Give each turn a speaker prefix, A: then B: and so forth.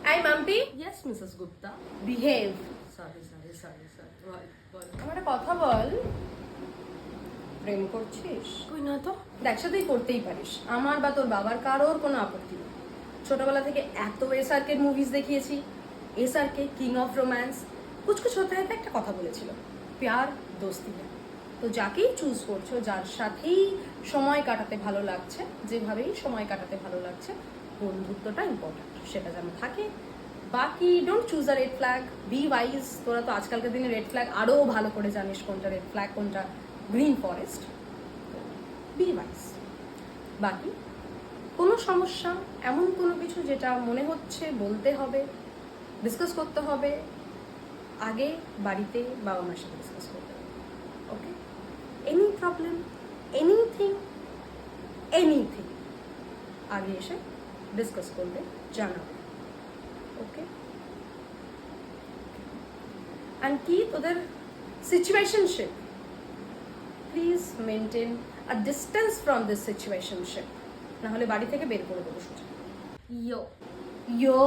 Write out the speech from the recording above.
A: Hi, Mampi.
B: Yes, Mrs. Gupta.
A: Behave.
B: Sorry. Right.
A: আমার একটা কথা বল, প্রেম করছিস?
B: কই না তো।
A: দেখ, তুই করতেই পারিস, আমার বা তোর বাবার কারোর কোনো আপত্তি নেই। ছোটবেলা থেকে এত এসআরকে মুভিজ দেখিয়েছি। SRK king of romance, Kuch Kuch হোতা হ্যায় একটা কথা বলেছিল, প্যার দোস্তি হ্যায়। তো যাকেই চুজ করছো, যার সাথেই সময় কাটাতে ভালো লাগছে, যেভাবেই সময় কাটাতে ভালো লাগছে, বন্ধুত্বটা ইম্পর্টেন্ট, সেটা যেন থাকে। বাকি don't choose a red flag, B wise. তোরা তো আজকালকার দিনে রেড ফ্ল্যাগ আরও ভালো করে জানিস, কোনটা রেড ফ্ল্যাগ, কোনটা গ্রিন ফরেস্ট। B wise. বাকি কোনো সমস্যা, এমন কোনো কিছু যেটা মনে হচ্ছে বলতে হবে, ডিসকাস করতে হবে, আগে বাড়িতে বাবা মার সাথে ডিসকাস করতে হবে। ওকে? এনি প্রবলেম, এনিথিং আগে এসে ডিসকাস করবে, জানাবে। ওকে? অ্যান্ড কি তোদের situationship, please maintain a distance from this situationship, নাহলে বাড়ি থেকে বের করে দেবো সোজা।
B: Yo.
A: ইয়ো